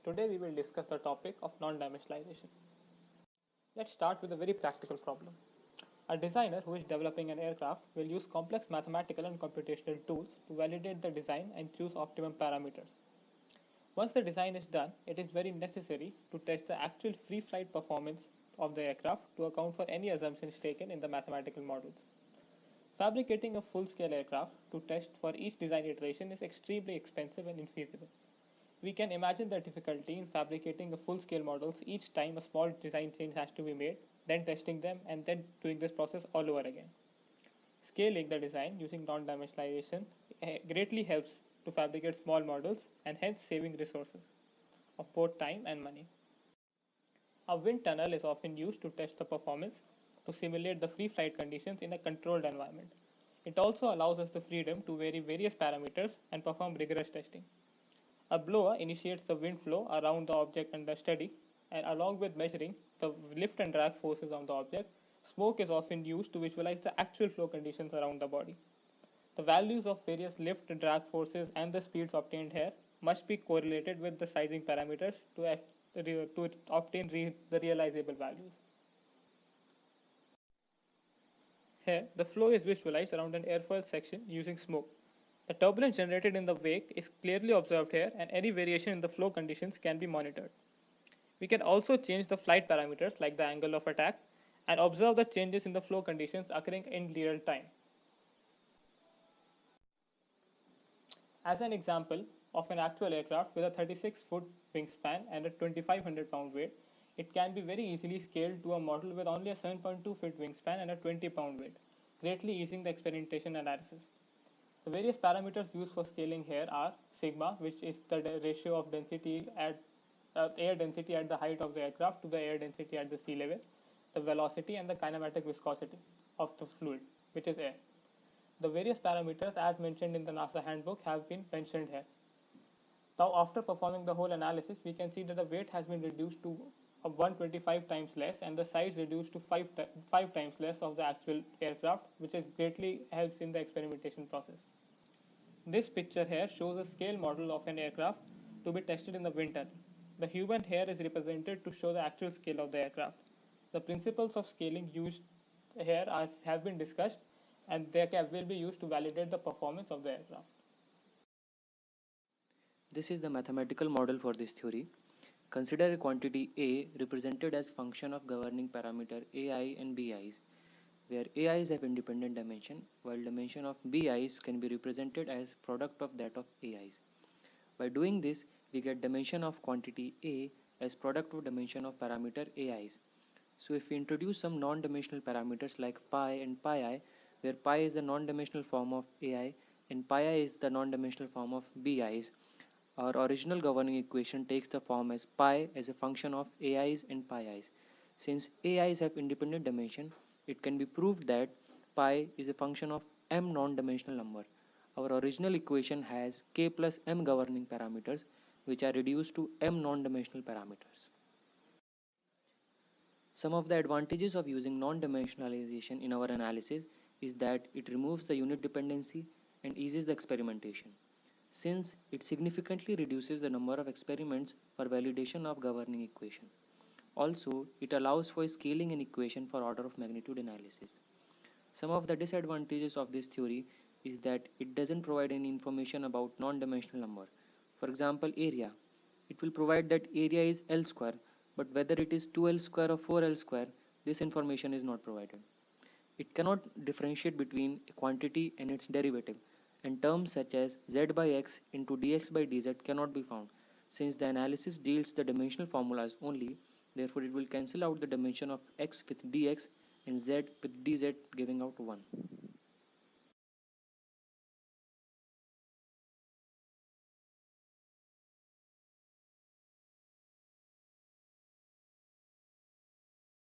Today we will discuss the topic of non-dimensionalization. Let's start with a very practical problem. A designer who is developing an aircraft will use complex mathematical and computational tools to validate the design and choose optimum parameters. Once the design is done, it is very necessary to test the actual free flight performance of the aircraft to account for any assumptions taken in the mathematical models. Fabricating a full-scale aircraft to test for each design iteration is extremely expensive and infeasible. We can imagine the difficulty in fabricating a full-scale models each time a small design change has to be made, then testing them, and then doing this process all over again. Scaling the design using non-dimensionalization greatly helps to fabricate small models and hence saving resources of both time and money. A wind tunnel is often used to test the performance to simulate the free flight conditions in a controlled environment. It also allows us the freedom to vary various parameters and perform rigorous testing. A blower initiates the wind flow around the object under study, and along with measuring the lift and drag forces on the object, smoke is often used to visualize the actual flow conditions around the body. The values of various lift and drag forces and the speeds obtained here must be correlated with the sizing parameters to obtain the realizable values. Here, the flow is visualized around an airfoil section using smoke. The turbulence generated in the wake is clearly observed here, and any variation in the flow conditions can be monitored. We can also change the flight parameters like the angle of attack and observe the changes in the flow conditions occurring in real time. As an example of an actual aircraft with a 36-foot wingspan and a 2,500-pound weight, it can be very easily scaled to a model with only a 7.2-foot wingspan and a 20-pound weight, greatly easing the experimentation analysis. The various parameters used for scaling here are sigma, which is the ratio of density at air density at the height of the aircraft to the air density at the sea level, the velocity and the kinematic viscosity of the fluid, which is air. The various parameters as mentioned in the NASA handbook have been mentioned here. Now after performing the whole analysis, we can see that the weight has been reduced to 125 times less and the size reduced to 5 times less of the actual aircraft, which is greatly helps in the experimentation process. This picture here shows a scale model of an aircraft to be tested in the wind tunnel. The human here is represented to show the actual scale of the aircraft. The principles of scaling used here have been discussed, and they will be used to validate the performance of the aircraft. This is the mathematical model for this theory. Consider a quantity A represented as function of governing parameter AI and BIs, where AIs have independent dimension, while dimension of BIs can be represented as product of that of AIs. By doing this, we get dimension of quantity A as product of dimension of parameter AIs. So if we introduce some non-dimensional parameters like pi and pi I, where pi is the non-dimensional form of AI and pi I is the non-dimensional form of BIs, our original governing equation takes the form as pi as a function of AIs and pi I's. Since AIs have independent dimension, it can be proved that pi is a function of m non-dimensional number. Our original equation has k plus m governing parameters, which are reduced to m non-dimensional parameters. Some of the advantages of using non-dimensionalization in our analysis is that it removes the unit dependency and eases the experimentation, since it significantly reduces the number of experiments for validation of governing equation. Also, it allows for scaling an equation for order of magnitude analysis. Some of the disadvantages of this theory is that it doesn't provide any information about non-dimensional number. For example, area. It will provide that area is L square, but whether it is 2L square or 4L square, this information is not provided. It cannot differentiate between a quantity and its derivative, and terms such as z by x into dx by dz cannot be found, since the analysis deals the dimensional formulas only. Therefore, it will cancel out the dimension of x with dx and z with dz, giving out 1.